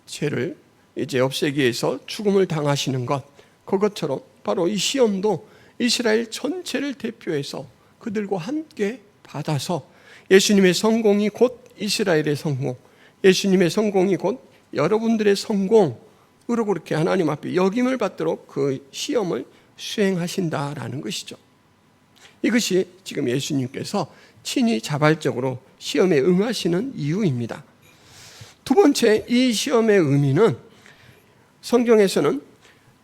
죄를 이제 없애기 위해서 죽음을 당하시는 것, 그것처럼 바로 이 시험도 이스라엘 전체를 대표해서 그들과 함께 받아서 예수님의 성공이 곧 이스라엘의 성공, 예수님의 성공이 곧 여러분들의 성공으로 그렇게 하나님 앞에 역임을 받도록 그 시험을 수행하신다라는 것이죠. 이것이 지금 예수님께서 친히 자발적으로 시험에 응하시는 이유입니다. 두 번째, 이 시험의 의미는 성경에서는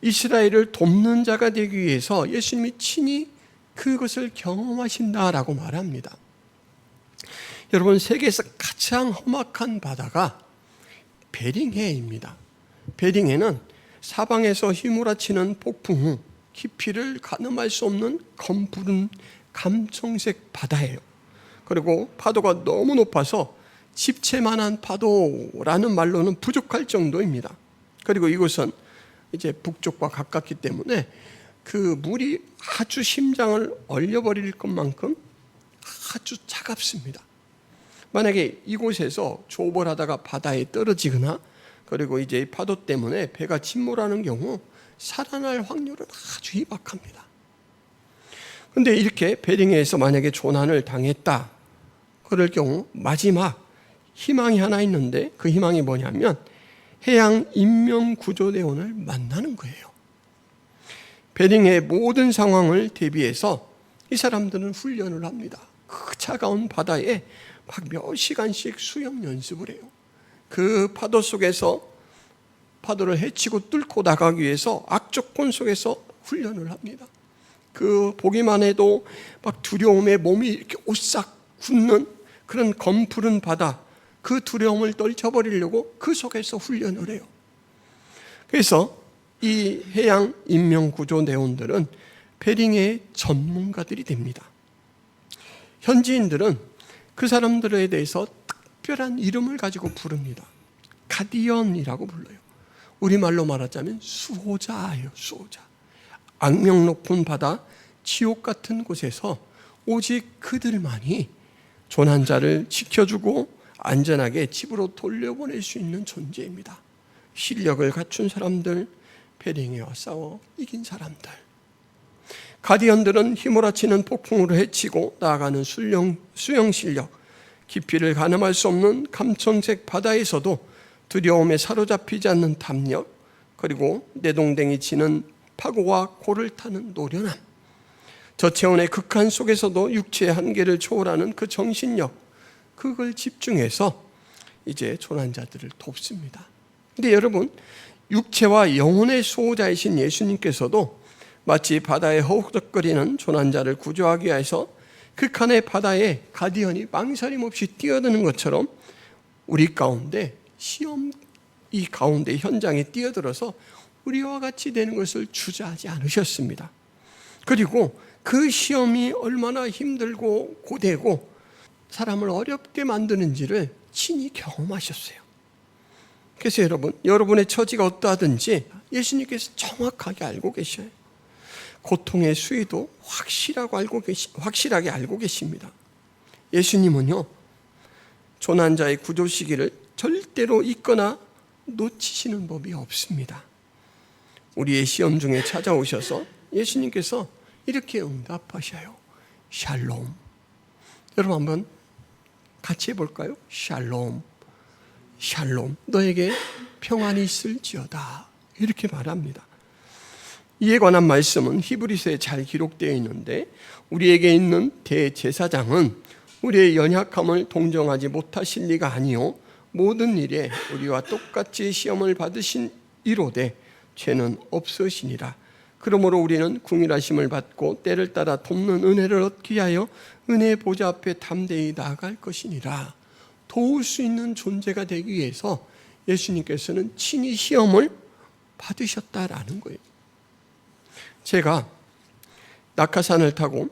이스라엘을 돕는 자가 되기 위해서 예수님이 친히 그것을 경험하신다라고 말합니다. 여러분, 세계에서 가장 험악한 바다가 베링해입니다. 베링해는 사방에서 휘몰아치는 폭풍 후 깊이를 가늠할 수 없는 검푸른 감청색 바다예요. 그리고 파도가 너무 높아서 집채만한 파도라는 말로는 부족할 정도입니다. 그리고 이곳은 이제 북쪽과 가깝기 때문에 그 물이 아주 심장을 얼려버릴 것만큼 아주 차갑습니다. 만약에 이곳에서 조벌하다가 바다에 떨어지거나 그리고 이제 파도 때문에 배가 침몰하는 경우 살아날 확률은 아주 희박합니다. 그런데 이렇게 베링해에서 만약에 조난을 당했다 그럴 경우 마지막 희망이 하나 있는데 그 희망이 뭐냐면 해양 인명구조대원을 만나는 거예요. 베링해의 모든 상황을 대비해서 이 사람들은 훈련을 합니다. 그 차가운 바다에 막 몇 시간씩 수영 연습을 해요. 그 파도 속에서 파도를 헤치고 뚫고 나가기 위해서 악조건 속에서 훈련을 합니다. 그 보기만 해도 막 두려움에 몸이 이렇게 오싹 굳는 그런 검푸른 바다, 그 두려움을 떨쳐버리려고 그 속에서 훈련을 해요. 그래서 이 해양 인명구조대원들은 베링해의 전문가들이 됩니다. 현지인들은 그 사람들에 대해서 특별한 이름을 가지고 부릅니다. 가디언이라고 불러요. 우리말로 말하자면 수호자예요. 수호자. 악명 높은 바다, 지옥 같은 곳에서 오직 그들만이 조난자를 지켜주고 안전하게 집으로 돌려보낼 수 있는 존재입니다. 실력을 갖춘 사람들, 베링해와 싸워 이긴 사람들. 가디언들은 휘몰아치는 폭풍으로 헤치고 나아가는 수영 실력, 깊이를 가늠할 수 없는 감청색 바다에서도 두려움에 사로잡히지 않는 담력, 그리고 내동댕이 치는 파고와 고를 타는 노련함, 저체온의 극한 속에서도 육체의 한계를 초월하는 그 정신력, 그걸 집중해서 이제 조난자들을 돕습니다. 근데 여러분, 육체와 영혼의 수호자이신 예수님께서도 마치 바다에 허우적거리는 조난자를 구조하기 위해서 극한의 바다에 가디언이 망설임 없이 뛰어드는 것처럼 우리 가운데 시험 이 가운데 현장에 뛰어들어서 우리와 같이 되는 것을 주저하지 않으셨습니다. 그리고 그 시험이 얼마나 힘들고 고되고 사람을 어렵게 만드는지를 친히 경험하셨어요. 그래서 여러분의 처지가 어떠하든지 예수님께서 정확하게 알고 계셔요. 고통의 수위도 확실하게 알고 계십니다. 예수님은요, 조난자의 구조 시기를 절대로 잊거나 놓치시는 법이 없습니다. 우리의 시험 중에 찾아오셔서 예수님께서 이렇게 응답하셔요. 샬롬. 여러분 한번 같이 해볼까요? 샬롬. 샬롬. 너에게 평안이 있을지어다. 이렇게 말합니다. 이에 관한 말씀은 히브리서에 잘 기록되어 있는데 우리에게 있는 대제사장은 우리의 연약함을 동정하지 못하실 리가 아니요 모든 일에 우리와 똑같이 시험을 받으신 이로되 죄는 없으시니라. 그러므로 우리는 궁일하심을 받고 때를 따라 돕는 은혜를 얻기 위하여 은혜의 보좌 앞에 담대히 나아갈 것이니라. 도울 수 있는 존재가 되기 위해서 예수님께서는 친히 시험을 받으셨다라는 거예요. 제가 낙하산을 타고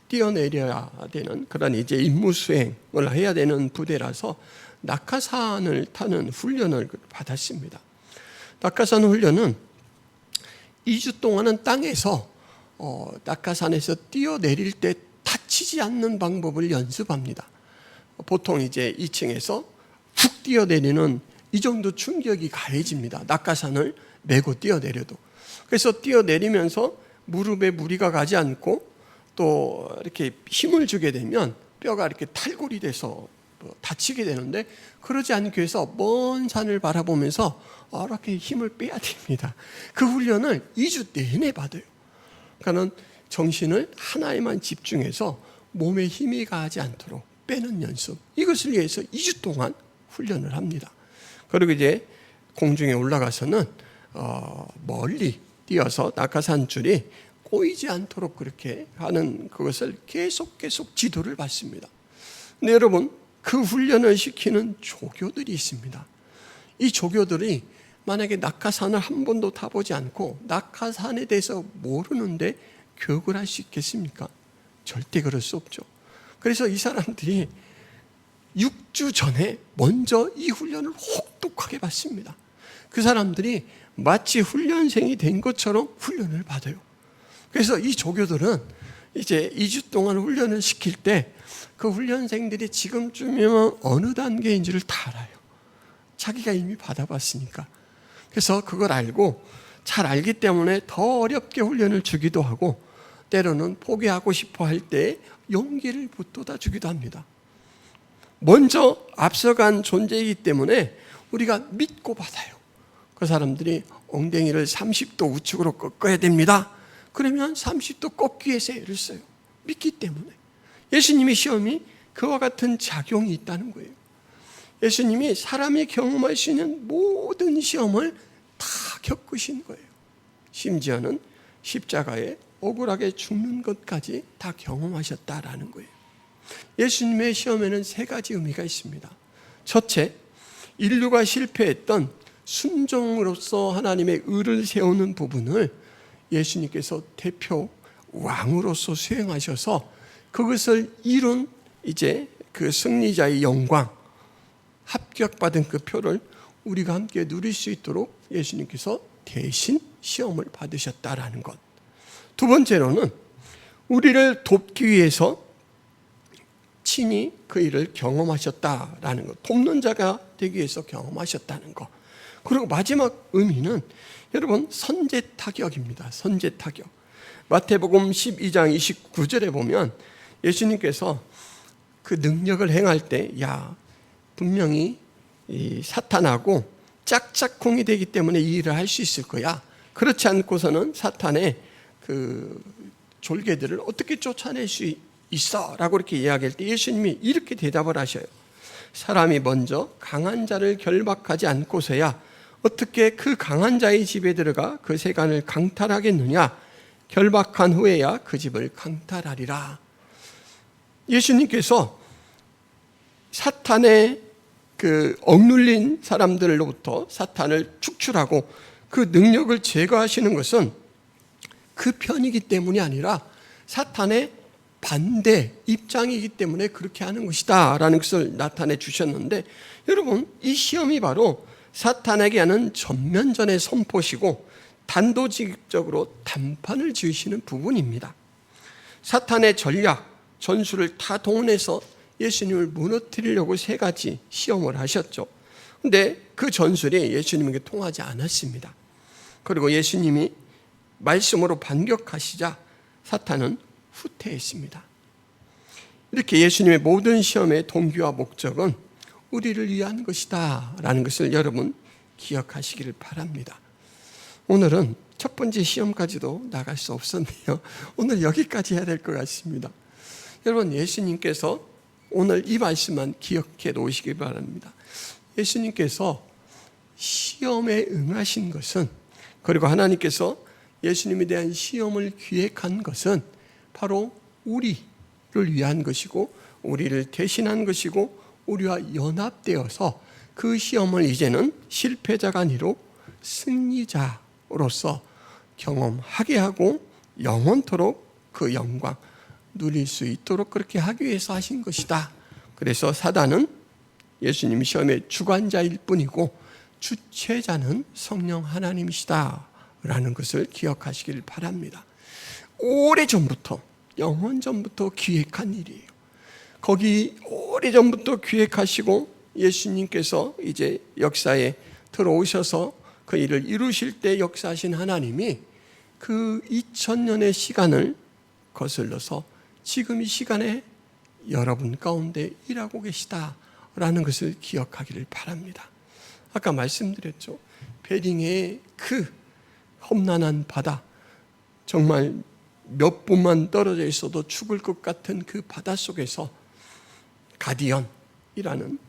뛰어내려야 되는 그런 이제 임무 수행을 해야 되는 부대라서 낙하산을 타는 훈련을 받았습니다. 낙하산 훈련은 2주 동안은 땅에서 낙하산에서 뛰어내릴 때 다치지 않는 방법을 연습합니다. 보통 이제 2층에서 훅 뛰어내리는 이 정도 충격이 가해집니다. 낙하산을 메고 뛰어내려도. 그래서 뛰어내리면서 무릎에 무리가 가지 않고 또 이렇게 힘을 주게 되면 뼈가 이렇게 탈골이 돼서 다치게 되는데, 그러지 않기 위해서 먼 산을 바라보면서 이렇게 힘을 빼야 됩니다. 그 훈련을 2주 내내 받아요. 그러니까 정신을 하나에만 집중해서 몸에 힘이 가지 않도록 빼는 연습, 이것을 위해서 2주 동안 훈련을 합니다. 그리고 이제 공중에 올라가서는 멀리 뛰어서 낙하산 줄이 꼬이지 않도록 그렇게 하는 그것을 계속 지도를 받습니다. 근데 여러분, 그 훈련을 시키는 조교들이 있습니다. 이 조교들이 만약에 낙하산을 한 번도 타보지 않고 낙하산에 대해서 모르는데 교육을 할 수 있겠습니까? 절대 그럴 수 없죠. 그래서 이 사람들이 6주 전에 먼저 이 훈련을 혹독하게 받습니다. 그 사람들이 마치 훈련생이 된 것처럼 훈련을 받아요. 그래서 이 조교들은 이제 2주 동안 훈련을 시킬 때 그 훈련생들이 지금쯤이면 어느 단계인지를 다 알아요. 자기가 이미 받아봤으니까. 그래서 그걸 알고 잘 알기 때문에 더 어렵게 훈련을 주기도 하고, 때로는 포기하고 싶어 할 때 용기를 북돋아 주기도 합니다. 먼저 앞서간 존재이기 때문에 우리가 믿고 받아요. 그 사람들이 엉덩이를 30도 우측으로 꺾어야 됩니다. 그러면 30도 꺾기 위해서 애를 써요. 믿기 때문에. 예수님의 시험이 그와 같은 작용이 있다는 거예요. 예수님이 사람이 경험할 수 있는 모든 시험을 다 겪으신 거예요. 심지어는 십자가에 억울하게 죽는 것까지 다 경험하셨다라는 거예요. 예수님의 시험에는 3가지 의미가 있습니다. 첫째, 인류가 실패했던 순종으로서 하나님의 의를 세우는 부분을 예수님께서 대표 왕으로서 수행하셔서 그것을 이룬 이제 그 승리자의 영광, 합격받은 그 표를 우리가 함께 누릴 수 있도록 예수님께서 대신 시험을 받으셨다라는 것. 두 번째로는 우리를 돕기 위해서 친히 그 일을 경험하셨다라는 것, 돕는 자가 되기 위해서 경험하셨다는 것. 그리고 마지막 의미는 여러분 선제 타격입니다. 선제 타격. 마태복음 12장 29절에 보면 예수님께서 그 능력을 행할 때, 분명히 이 사탄하고 짝짝꿍이 되기 때문에 이 일을 할 수 있을 거야. 그렇지 않고서는 사탄의 그 졸개들을 어떻게 쫓아낼 수 있어? 라고 이렇게 이야기할 때 예수님이 이렇게 대답을 하셔요. 사람이 먼저 강한 자를 결박하지 않고서야 어떻게 그 강한 자의 집에 들어가 그 세간을 강탈하겠느냐? 결박한 후에야 그 집을 강탈하리라. 예수님께서 사탄의 그 억눌린 사람들로부터 사탄을 축출하고 그 능력을 제거하시는 것은 그 편이기 때문이 아니라 사탄의 반대 입장이기 때문에 그렇게 하는 것이다 라는 것을 나타내 주셨는데, 여러분 이 시험이 바로 사탄에게 하는 전면전의 선포시고 단도직입적으로 단판을 지으시는 부분입니다. 사탄의 전략, 전술을 다 동원해서 예수님을 무너뜨리려고 3가지 시험을 하셨죠. 근데 그 전술이 예수님에게 통하지 않았습니다. 그리고 예수님이 말씀으로 반격하시자 사탄은 후퇴했습니다. 이렇게 예수님의 모든 시험의 동기와 목적은 우리를 위한 것이다 라는 것을 여러분 기억하시기를 바랍니다. 오늘은 첫 번째 시험까지도 나갈 수 없었네요. 오늘 여기까지 해야 될 것 같습니다. 여러분 예수님께서 오늘 이 말씀만 기억해 놓으시기 바랍니다. 예수님께서 시험에 응하신 것은, 그리고 하나님께서 예수님에 대한 시험을 기획한 것은 바로 우리를 위한 것이고 우리를 대신한 것이고 우리와 연합되어서 그 시험을 이제는 실패자가 아니라 승리자로서 경험하게 하고 영원토록 그 영광 누릴 수 있도록 그렇게 하기 위해서 하신 것이다. 그래서 사단은 예수님 시험의 주관자일 뿐이고 주체자는 성령 하나님이시다 라는 것을 기억하시길 바랍니다. 오래전부터, 영원 전부터 기획한 일이에요. 거기 오래전부터 기획하시고 예수님께서 이제 역사에 들어오셔서 그 일을 이루실 때 역사하신 하나님이 그 2000년의 시간을 거슬러서 지금 이 시간에 여러분 가운데 일하고 계시다라는 것을 기억하기를 바랍니다. 아까 말씀드렸죠. 베링의 그 험난한 바다, 정말 몇 분만 떨어져 있어도 죽을 것 같은 그 바다 속에서 가디언이라는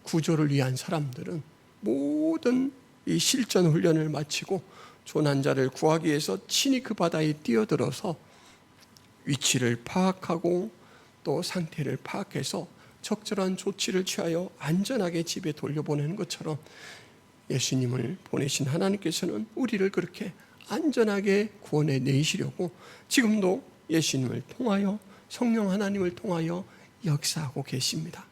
구조를 위한 사람들은 모든 이 실전 훈련을 마치고 조난자를 구하기 위해서 친히 그 바다에 뛰어들어서 위치를 파악하고 또 상태를 파악해서 적절한 조치를 취하여 안전하게 집에 돌려보내는 것처럼 예수님을 보내신 하나님께서는 우리를 그렇게 안전하게 구원해 내시려고 지금도 예수님을 통하여 성령 하나님을 통하여 역사하고 계십니다.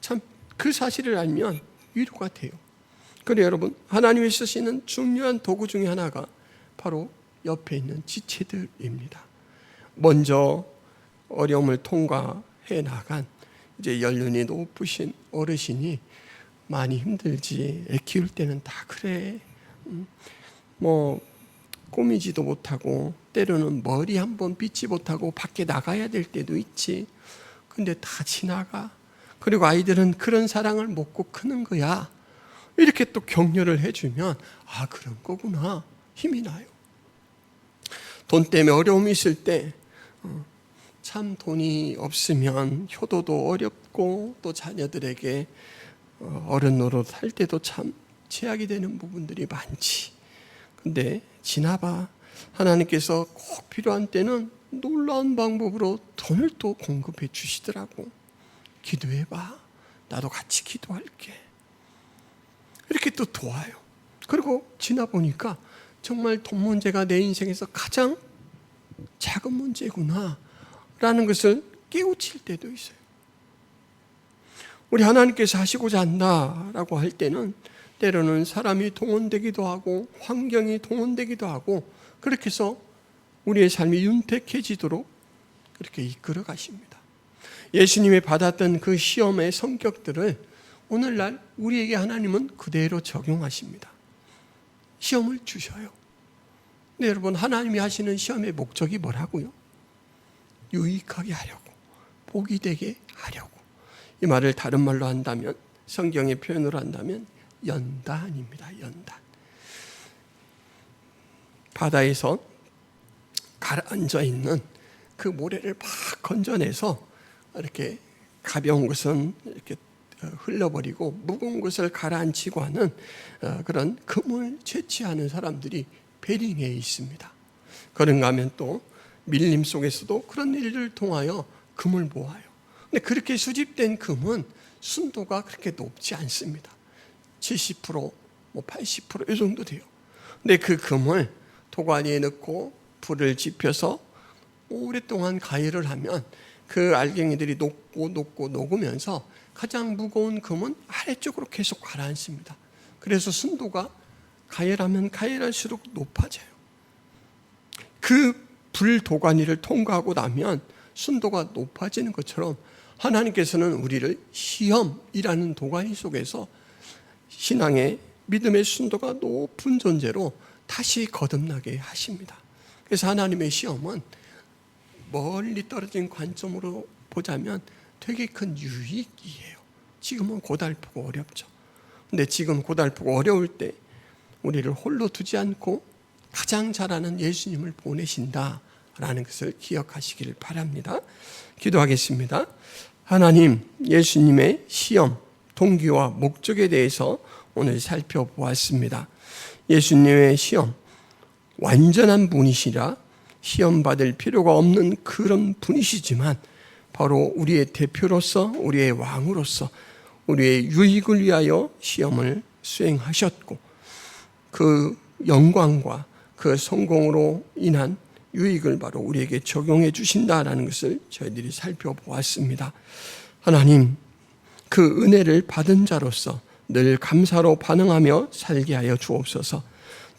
참 그 사실을 알면 위로가 돼요. 그래서 여러분, 하나님이 쓰시는 중요한 도구 중에 하나가 바로 옆에 있는 지체들입니다. 먼저 어려움을 통과해 나간 이제 연륜이 높으신 어르신이 많이 힘들지. 애 키울 때는 다 그래. 꾸미지도 못하고 때로는 머리 한번 빗지 못하고 밖에 나가야 될 때도 있지. 근데 다 지나가. 그리고 아이들은 그런 사랑을 먹고 크는 거야. 이렇게 또 격려를 해주면 아, 그런 거구나. 힘이 나요. 돈 때문에 어려움이 있을 때 참 돈이 없으면 효도도 어렵고 또 자녀들에게 어른 노릇 할 때도 참 제약이 되는 부분들이 많지. 근데 지나봐. 하나님께서 꼭 필요한 때는 놀라운 방법으로 돈을 또 공급해 주시더라고. 기도해봐. 나도 같이 기도할게. 이렇게 또 도와요. 그리고 지나보니까 정말 돈 문제가 내 인생에서 가장 작은 문제구나 라는 것을 깨우칠 때도 있어요. 우리 하나님께서 하시고자 한다라고 할 때는 때로는 사람이 동원되기도 하고 환경이 동원되기도 하고 그렇게 해서 우리의 삶이 윤택해지도록 그렇게 이끌어 가십니다. 예수님이 받았던 그 시험의 성격들을 오늘날 우리에게 하나님은 그대로 적용하십니다. 시험을 주셔요. 근데 여러분, 하나님이 하시는 시험의 목적이 뭐라고요? 유익하게 하려고, 복이 되게 하려고. 이 말을 다른 말로 한다면, 성경의 표현으로 한다면 연단입니다. 연단. 바다에서 가라앉아 있는 그 모래를 막 건져내서 이렇게 가벼운 것은 이렇게 흘려버리고 무거운 것을 가라앉히고 하는 그런 금을 채취하는 사람들이 베링에 있습니다. 그런가 하면 또 밀림 속에서도 그런 일을 통하여 금을 모아요. 근데 그렇게 수집된 금은 순도가 그렇게 높지 않습니다. 70%, 80% 이 정도 돼요. 근데 그 금을 도가니에 넣고 불을 지펴서 오랫동안 가열을 하면 그 알갱이들이 녹고 녹으면서 가장 무거운 금은 아래쪽으로 계속 가라앉습니다. 그래서 순도가 가열하면 가열할수록 높아져요. 그 불 도가니를 통과하고 나면 순도가 높아지는 것처럼 하나님께서는 우리를 시험이라는 도가니 속에서 신앙의 믿음의 순도가 높은 존재로 다시 거듭나게 하십니다. 그래서 하나님의 시험은 멀리 떨어진 관점으로 보자면 되게 큰 유익이에요. 지금은 고달프고 어렵죠. 근데 지금 고달프고 어려울 때 우리를 홀로 두지 않고 가장 잘 아는 예수님을 보내신다라는 것을 기억하시길 바랍니다. 기도하겠습니다. 하나님, 예수님의 시험, 동기와 목적에 대해서 오늘 살펴보았습니다. 예수님의 시험, 완전한 분이시라 시험 받을 필요가 없는 그런 분이시지만 바로 우리의 대표로서, 우리의 왕으로서 우리의 유익을 위하여 시험을 수행하셨고 그 영광과 그 성공으로 인한 유익을 바로 우리에게 적용해 주신다라는 것을 저희들이 살펴보았습니다. 하나님, 그 은혜를 받은 자로서 늘 감사로 반응하며 살게 하여 주옵소서.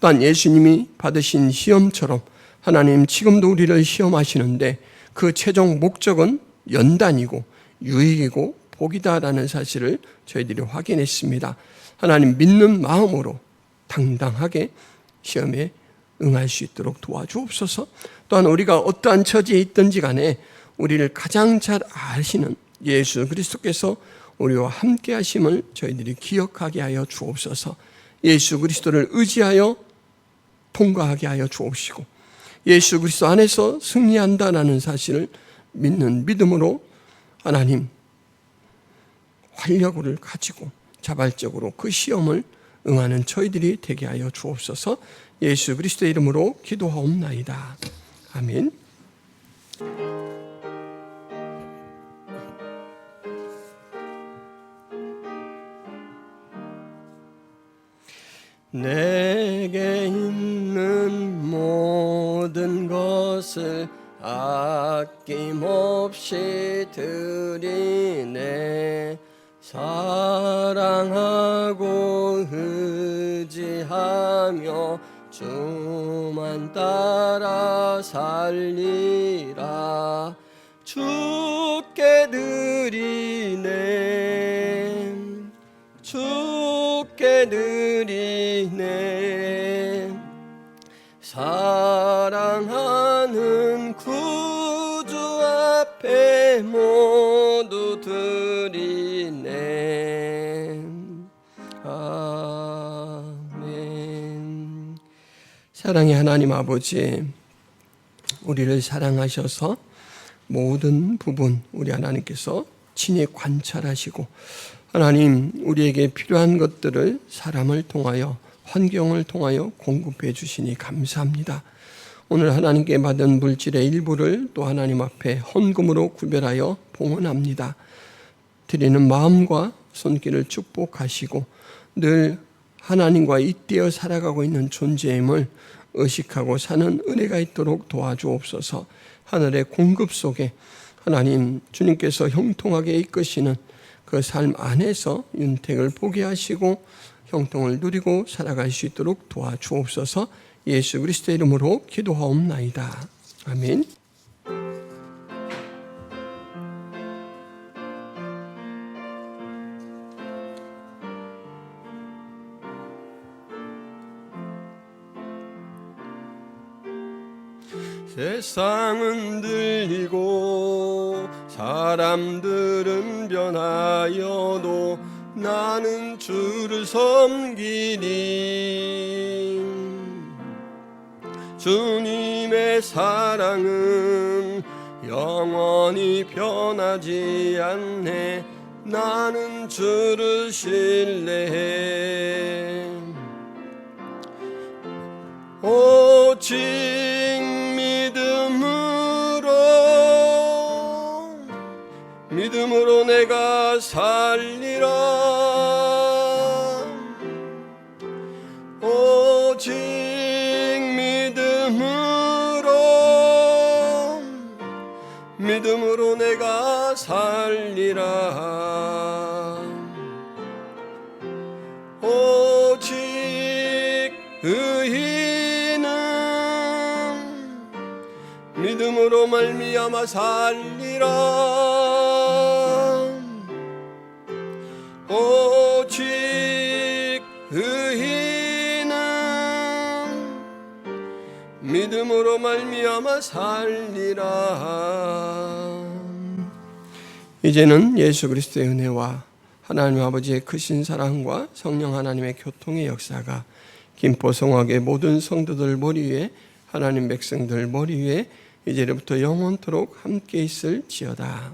또한 예수님이 받으신 시험처럼 하나님 지금도 우리를 시험하시는데 그 최종 목적은 연단이고 유익이고 복이다라는 사실을 저희들이 확인했습니다. 하나님 믿는 마음으로 당당하게 시험에 응할 수 있도록 도와주옵소서. 또한 우리가 어떠한 처지에 있든지 간에 우리를 가장 잘 아시는 예수 그리스도께서 우리와 함께 하심을 저희들이 기억하게 하여 주옵소서. 예수 그리스도를 의지하여 통과하게 하여 주옵시고 예수 그리스도 안에서 승리한다라는 사실을 믿는 믿음으로 하나님 활력을 가지고 자발적으로 그 시험을 응하는 저희들이 되게 하여 주옵소서. 예수 그리스도의 이름으로 기도하옵나이다. 아멘. 내게 있는 모든 것을 아낌없이 드리네. 사랑하고 의지하며 주만 따라 살리라. 주께 드리네. 주께 드리네. 사랑하는 구주 앞에 모두 드리네. 아멘. 사랑의 하나님 아버지, 우리를 사랑하셔서 모든 부분 우리 하나님께서 친히 관찰하시고 하나님 우리에게 필요한 것들을 사람을 통하여 환경을 통하여 공급해 주시니 감사합니다. 오늘 하나님께 받은 물질의 일부를 또 하나님 앞에 헌금으로 구별하여 봉헌합니다. 드리는 마음과 손길을 축복하시고 늘 하나님과 잇대어 살아가고 있는 존재임을 의식하고 사는 은혜가 있도록 도와주옵소서. 하늘의 공급 속에 하나님 주님께서 형통하게 이끄시는 그 삶 안에서 윤택을 보게 하시고 형통을 누리고 살아갈 수 있도록 도와주옵소서. 예수 그리스도의 이름으로 기도하옵나이다. 아멘. 세상은 들리고 사람들은 변하여도 나는 주를 섬기리. 주님의 사랑은 영원히 변하지 않네. 나는 주를 신뢰해. 오직 믿음으로 내가 살리라. 오직 믿음으로 내가 살리라. 오직 의인은 믿음으로 말미암아 살리라. 오직 의인은 믿음으로 말미암아 살리라. 이제는 예수 그리스도의 은혜와 하나님 아버지의 크신 사랑과 성령 하나님의 교통의 역사가 김포성악의 모든 성도들 머리 위에 하나님 백성들 머리 위에 이제부터 영원토록 함께 있을지어다.